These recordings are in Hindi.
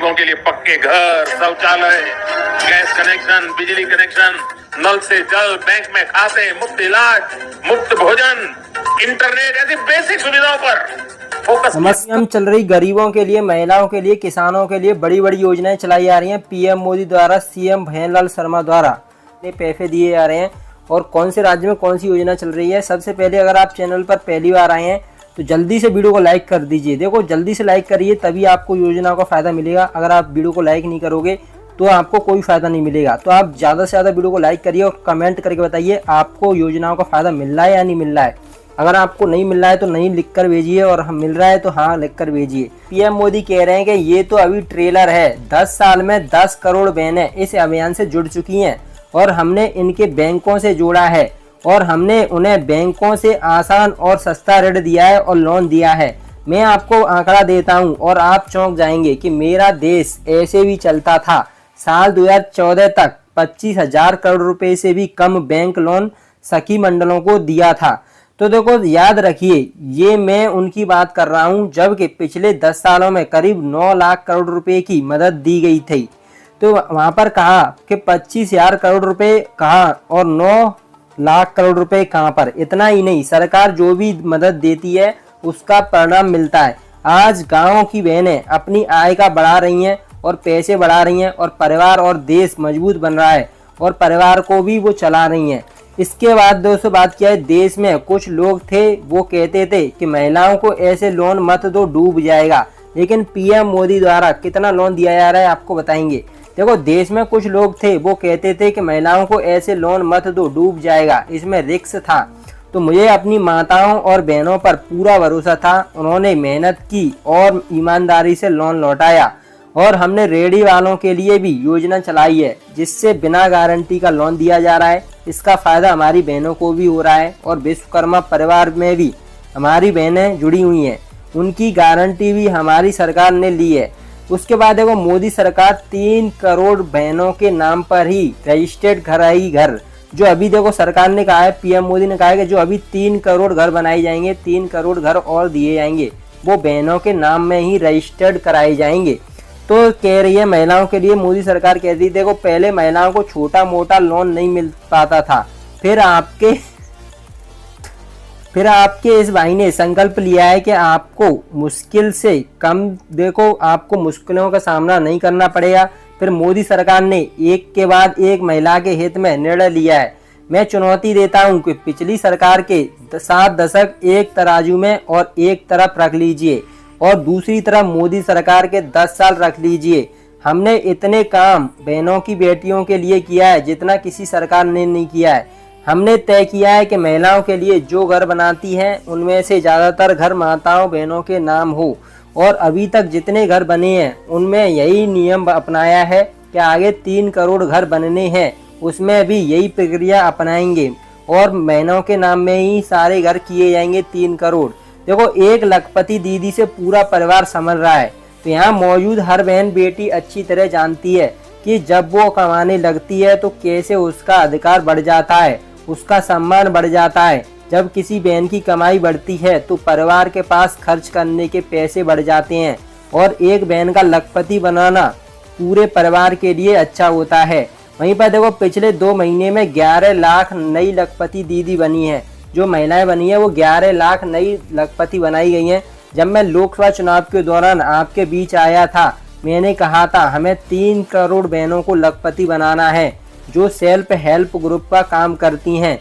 गरीबों के लिए पक्के घर, शौचालय, गैस कनेक्शन, बिजली कनेक्शन, नल से जल, बैंक में खाते, मुफ्त इलाज, मुफ्त भोजन, इंटरनेट ऐसी बेसिक सुविधाओं पर फोकस। समस्या चल रही गरीबों के लिए, महिलाओं के लिए, किसानों के लिए बड़ी बड़ी योजनाएं चलाई जा रही हैं। पीएम मोदी द्वारा, सीएम भैयालाल शर्मा द्वारा पैसे दिए जा रहे हैं। और कौन से राज्य में कौन सी योजना चल रही है, सबसे पहले अगर आप चैनल पर पहली बार आए हैं तो जल्दी से वीडियो को लाइक कर दीजिए। देखो जल्दी से लाइक करिए, तभी आपको योजना का फ़ायदा मिलेगा। अगर आप वीडियो को लाइक नहीं करोगे तो आपको कोई फ़ायदा नहीं मिलेगा। तो आप ज़्यादा से ज़्यादा वीडियो को लाइक करिए और कमेंट करके बताइए आपको योजनाओं का फ़ायदा मिल रहा है या नहीं मिल रहा है। अगर आपको नहीं मिल रहा है तो नहीं लिख कर भेजिए, और हम मिल रहा है तो हाँ लिख कर भेजिए। पीएम मोदी कह रहे हैं कि ये तो अभी ट्रेलर है, 10 साल में 10 करोड़ बहनें इस अभियान से जुड़ चुकी हैं और हमने इनके बैंकों से जोड़ा है और हमने उन्हें बैंकों से आसान और सस्ता ऋण दिया है और लोन दिया है। मैं आपको आंकड़ा देता हूं और आप चौंक जाएंगे कि मेरा देश ऐसे भी चलता था। साल 2014 तक 25,000 करोड़ रुपए से भी कम बैंक लोन सखी मंडलों को दिया था। तो देखो याद रखिए, ये मैं उनकी बात कर रहा हूं जबकि पिछले 10 सालों में करीब 9 लाख करोड़ रुपए की मदद दी गई थी। तो वहां पर कहा कि 25,000 करोड़ रुपए कहा और 9 लाख करोड़ रुपए कहां पर। इतना ही नहीं, सरकार जो भी मदद देती है उसका परिणाम मिलता है। आज गांवों की बहनें अपनी आय का बढ़ा रही हैं और पैसे बढ़ा रही हैं और परिवार और देश मजबूत बन रहा है और परिवार को भी वो चला रही हैं। इसके बाद दोस्तों बात किया है, देश में कुछ लोग थे वो कहते थे कि महिलाओं को ऐसे लोन मत दो, डूब जाएगा। लेकिन पीएम मोदी द्वारा कितना लोन दिया जा रहा है आपको बताएंगे। देखो देश में कुछ लोग थे वो कहते थे कि महिलाओं को ऐसे लोन मत दो, डूब जाएगा, इसमें रिस्क था। तो मुझे अपनी माताओं और बहनों पर पूरा भरोसा था। उन्होंने मेहनत की और ईमानदारी से लोन लौटाया। और हमने रेहड़ी वालों के लिए भी योजना चलाई है जिससे बिना गारंटी का लोन दिया जा रहा है। इसका फ़ायदा हमारी बहनों को भी हो रहा है और विश्वकर्मा परिवार में भी हमारी बहनें जुड़ी हुई हैं, उनकी गारंटी भी हमारी सरकार ने ली है। उसके बाद देखो मोदी सरकार 3 करोड़ बहनों के नाम पर ही रजिस्टर्ड घर, जो अभी देखो सरकार ने कहा है, पीएम मोदी ने कहा है कि जो अभी 3 करोड़ घर बनाए जाएंगे, 3 करोड़ घर और दिए जाएंगे, वो बहनों के नाम में ही रजिस्टर्ड कराए जाएंगे। तो कह रही है महिलाओं के लिए, मोदी सरकार कह रही देखो पहले महिलाओं को छोटा मोटा लोन नहीं मिल पाता था। फिर आपके इस भाई ने संकल्प लिया है कि आपको मुश्किल से कम, देखो आपको मुश्किलों का सामना नहीं करना पड़ेगा। फिर मोदी सरकार ने एक के बाद एक महिला के हित में निर्णय लिया है। मैं चुनौती देता हूं कि पिछली सरकार के 7 दशक एक तराजू में और एक तरफ रख लीजिए और दूसरी तरफ मोदी सरकार के 10 साल रख लीजिए। हमने इतने काम बहनों की बेटियों के लिए किया है जितना किसी सरकार ने नहीं किया है। हमने तय किया है कि महिलाओं के लिए जो घर बनाती हैं उनमें से ज़्यादातर घर माताओं बहनों के नाम हो। और अभी तक जितने घर बने हैं उनमें यही नियम अपनाया है कि आगे 3 करोड़ घर बनने हैं, उसमें भी यही प्रक्रिया अपनाएंगे और बहनों के नाम में ही सारे घर किए जाएंगे 3 करोड़। देखो एक लखपति दीदी से पूरा परिवार संभल रहा है। तो यहाँ मौजूद हर बहन बेटी अच्छी तरह जानती है कि जब वो कमाने लगती है तो कैसे उसका अधिकार बढ़ जाता है, उसका सम्मान बढ़ जाता है। जब किसी बहन की कमाई बढ़ती है तो परिवार के पास खर्च करने के पैसे बढ़ जाते हैं और एक बहन का लखपति बनाना पूरे परिवार के लिए अच्छा होता है। वहीं पर देखो पिछले 2 महीने में 11 लाख नई लखपति दीदी बनी है। जो महिलाएं बनी है वो 11 लाख नई लखपति बनाई गई हैं। जब मैं लोकसभा चुनाव के दौरान आपके बीच आया था, मैंने कहा था हमें 3 करोड़ बहनों को लखपति बनाना है जो सेल्फ हेल्प ग्रुप का काम करती हैं,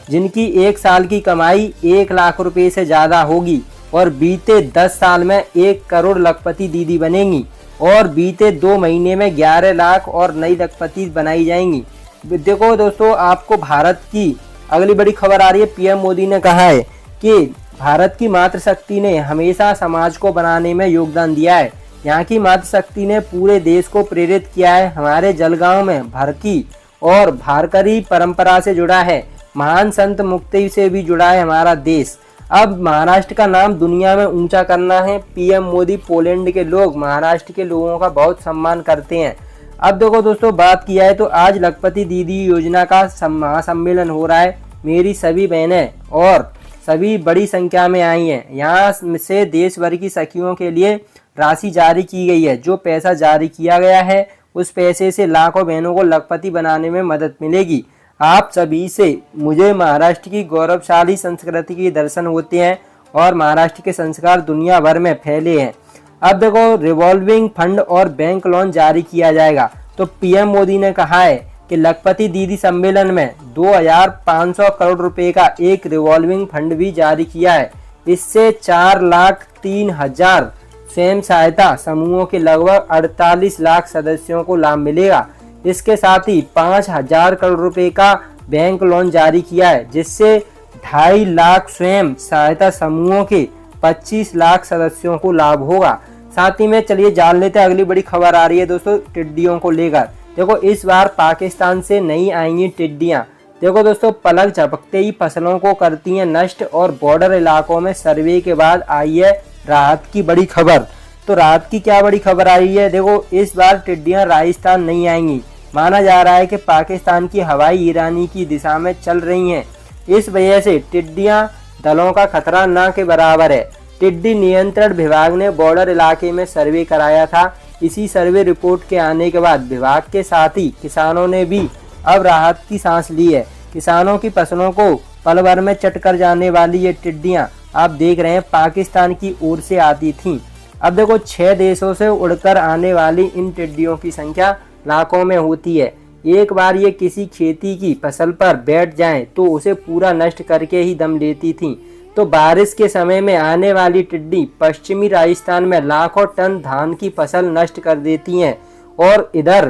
जिनकी 1 साल की कमाई 1 लाख रुपए से ज़्यादा होगी और बीते 10 साल में 1 करोड़ लखपति दीदी बनेंगी और बीते 2 महीने में 11 लाख और नई लखपति बनाई जाएंगी। देखो दोस्तों आपको भारत की अगली बड़ी खबर आ रही है। पीएम मोदी ने कहा है कि भारत की मातृशक्ति ने हमेशा समाज को बनाने में योगदान दिया है। यहाँ की मातृशक्ति ने पूरे देश को प्रेरित किया है। हमारे जलगांव में भरकी और भारकरी परंपरा से जुड़ा है। महान संत मुक्ति से भी जुड़ा है हमारा देश। अब महाराष्ट्र का नाम दुनिया में ऊंचा करना है। पीएम मोदी, पोलैंड के लोग महाराष्ट्र के लोगों का बहुत सम्मान करते हैं। अब देखो दोस्तों बात किया है तो आज लखपति दीदी योजना का महासम्मेलन हो रहा है। मेरी सभी बहनें और सभी बड़ी संख्या में आई हैं। यहाँ से देश भर की सखियों के लिए राशि जारी की गई है। जो पैसा जारी किया गया है उस पैसे से लाखों बहनों को लखपति बनाने में मदद मिलेगी। आप सभी से मुझे महाराष्ट्र की गौरवशाली संस्कृति के दर्शन होते हैं और महाराष्ट्र के संस्कार दुनिया भर में फैले हैं। अब देखो, रिवॉल्विंग फंड और बैंक लोन जारी किया जाएगा। तो पीएम मोदी ने कहा है कि लखपति दीदी सम्मेलन में 2500 करोड़ रुपए का एक रिवॉल्विंग फंड भी जारी किया है। इससे 4,03,000 स्वयं सहायता समूहों के लगभग 48 लाख सदस्यों को लाभ मिलेगा। इसके साथ ही 5,000 करोड़ रुपए का बैंक लोन जारी किया है, जिससे 2.5 लाख स्वयं सहायता समूहों के 25 लाख सदस्यों को लाभ होगा। साथ ही में चलिए जान लेते हैं अगली बड़ी खबर आ रही है दोस्तों टिड्डियों को लेकर। देखो, इस बार पाकिस्तान से नहीं आएंगी टिड्डियां। देखो दोस्तों, पलक झपकते ही फसलों को करती हैं नष्ट और बॉर्डर इलाकों में सर्वे के बाद आई है राहत की बड़ी खबर। तो राहत की क्या बड़ी खबर आई है? देखो, इस बार टिड्डियां राजस्थान नहीं आएंगी। माना जा रहा है कि पाकिस्तान की हवाई ईरानी की दिशा में चल रही हैं। इस वजह से टिड्डियां दलों का खतरा न के बराबर है। टिड्डी नियंत्रण विभाग ने बॉर्डर इलाके में सर्वे कराया था। इसी सर्वे रिपोर्ट के आने के बाद विभाग के साथ ही किसानों ने भी अब राहत की सांस ली है। किसानों की फसलों को पल भर में चट कर जाने वाली ये टिड्डियां आप देख रहे हैं पाकिस्तान की ओर से आती थीं। अब देखो, 6 देशों से उड़कर आने वाली इन टिड्डियों की संख्या लाखों में होती है। एक बार ये किसी खेती की फसल पर बैठ जाएं तो उसे पूरा नष्ट करके ही दम लेती थीं। तो बारिश के समय में आने वाली टिड्डी पश्चिमी राजस्थान में लाखों टन धान की फसल नष्ट कर देती हैं और इधर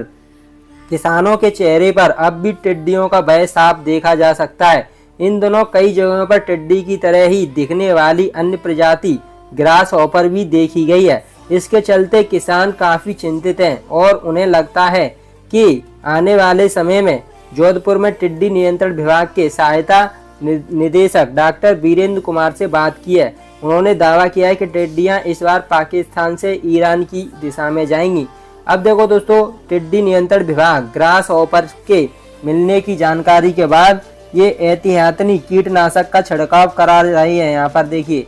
किसानों के चेहरे पर अब भी टिड्डियों का भय साफ देखा जा सकता है। इन दिनों कई जगहों पर टिड्डी की तरह ही दिखने वाली अन्य प्रजाति ग्रास हॉपर भी देखी गई है। इसके चलते किसान काफी चिंतित हैं और उन्हें लगता है कि आने वाले समय में जोधपुर में टिड्डी नियंत्रण विभाग के सहायता निदेशक डॉक्टर वीरेंद्र कुमार से बात की है। उन्होंने दावा किया है कि टिड्डियां इस बार पाकिस्तान से ईरान की दिशा में जाएंगी। अब देखो दोस्तों, टिड्डी नियंत्रण विभाग ग्रास हॉपर के मिलने की जानकारी के बाद ये एहतियातनी कीटनाशक का छिड़काव करा रही है। यहाँ पर देखिए